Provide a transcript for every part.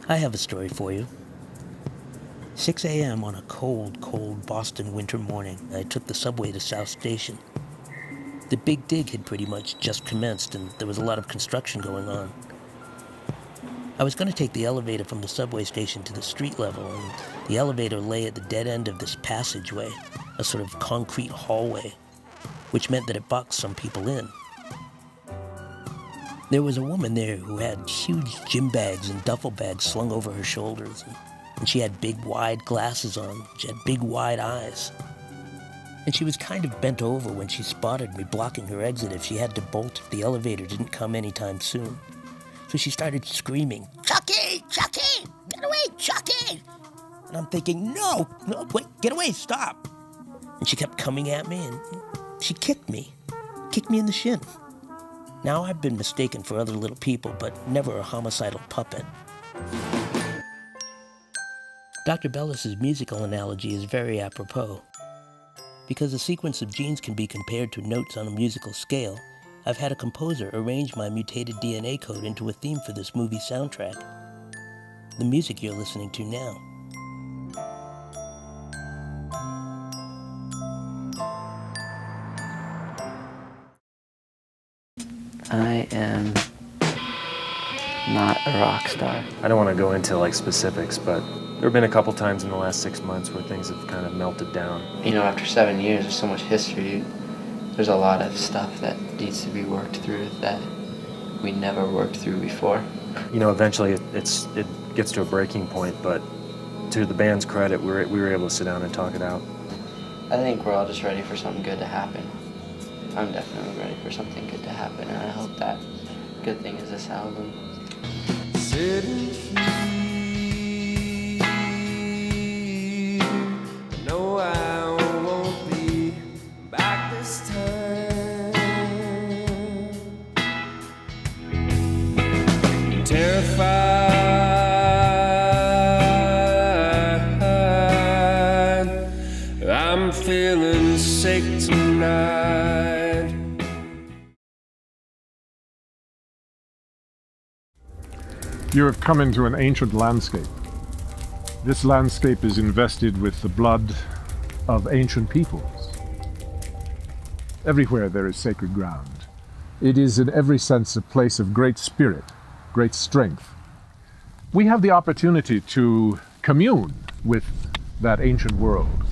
I have a story for you. 6 a.m. on a cold, cold Boston winter morning, I took the subway to South Station. The Big Dig had pretty much just commenced, and there was a lot of construction going on. I was going to take the elevator from the subway station to the street level, and the elevator lay at the dead end of this passageway, a sort of concrete hallway, which meant that it boxed some people in. There was a woman there who had huge gym bags and duffel bags slung over her shoulders, and she had big, wide glasses on. She had big, wide eyes. And she was kind of bent over when she spotted me blocking her exit if she had to bolt if the elevator didn't come anytime soon. So she started screaming, "Chucky! Chucky! Get away, Chucky!" And I'm thinking, no, wait, get away, stop. And she kept coming at me, and she kicked me in the shin. Now I've been mistaken for other little people, but never a homicidal puppet. Dr. Bellis's musical analogy is very apropos. Because a sequence of genes can be compared to notes on a musical scale, I've had a composer arrange my mutated DNA code into a theme for this movie soundtrack. The music you're listening to now. I am not a rock star. I don't want to go into specifics, but there have been a couple times in the last 6 months where things have kind of melted down. You know, after 7 years, there's so much history. There's a lot of stuff that needs to be worked through that we never worked through before. You know, eventually it gets to a breaking point, but to the band's credit, we were able to sit down and talk it out. I think we're all just ready for something good to happen. I'm definitely ready for something good to happen, and I hope that good thing is this album. Sitting here, no, I won't be back this time. Terrified, I'm feeling sick tonight. You have come into an ancient landscape. This landscape is invested with the blood of ancient peoples. Everywhere there is sacred ground. It is in every sense a place of great spirit, great strength. We have the opportunity to commune with that ancient world.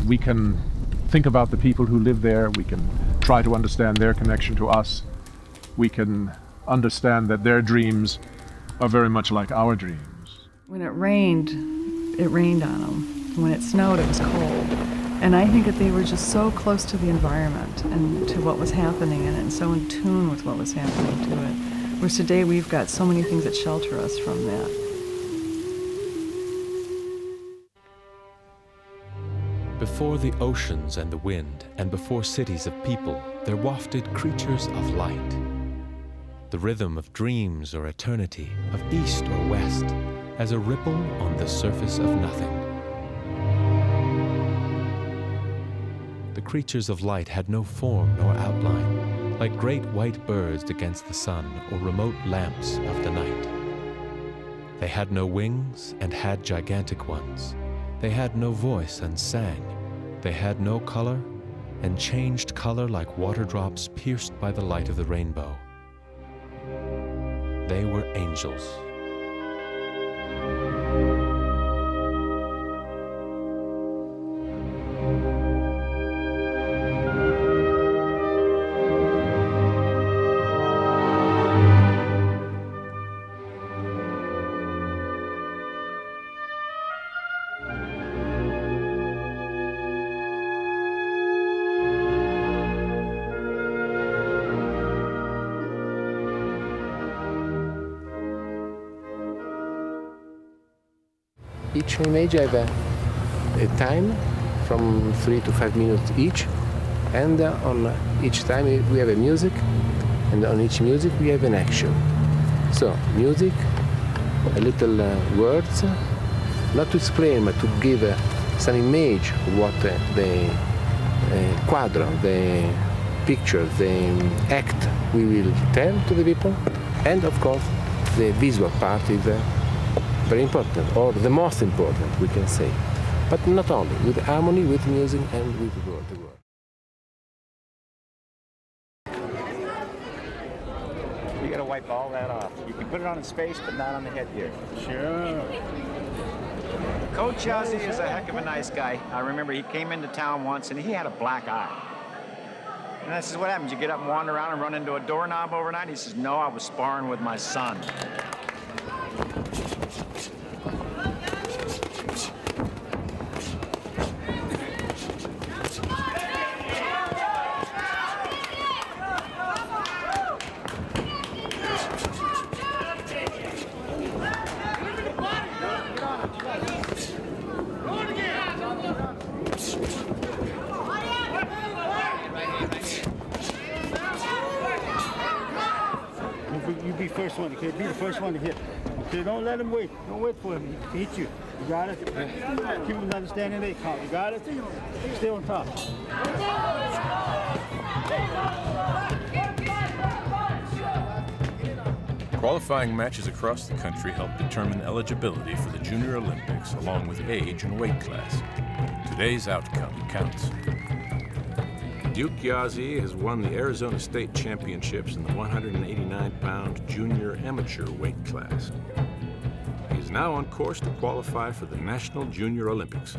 We can think about the people who live there. We can try to understand their connection to us. We can understand that their dreams are very much like our dreams. When it rained on them. When it snowed, it was cold. And I think that they were just so close to the environment and to what was happening in it, and so in tune with what was happening to it. Whereas today we've got so many things that shelter us from that. Before the oceans and the wind, and before cities of people, there wafted creatures of light. The rhythm of dreams or eternity, of east or west, as a ripple on the surface of nothing. The creatures of light had no form nor outline, like great white birds against the sun or remote lamps of the night. They had no wings and had gigantic ones. They had no voice and sang. They had no color and changed color like water drops pierced by the light of the rainbow. They were angels. Each image have a time from 3 to 5 minutes each, and on each time we have a music, and on each music we have an action. So music, a little words, not to explain but to give some image of what the quadro, the picture, the act we will tell to the people, and of course the visual part is very important, or the most important, we can say. But not only, with harmony, with music, and with the word. You gotta wipe all that off. You can put it on its face, but not on the headgear. Sure. Coach Ozzie is a heck of a nice guy. I remember he came into town once and he had a black eye. And I says, what happens? You get up and wander around and run into a doorknob overnight? He says, no, I was sparring with my son. You be first one, okay? Be the first one to hit. Okay, don't let him wait. Don't wait for him to hit you. You got it? Keep him understanding they count. You got it? Stay on top. Qualifying matches across the country help determine eligibility for the Junior Olympics along with age and weight class. Today's outcome counts. Duke Yazzie has won the Arizona State Championships in the 189-pound junior amateur weight class. He is now on course to qualify for the National Junior Olympics.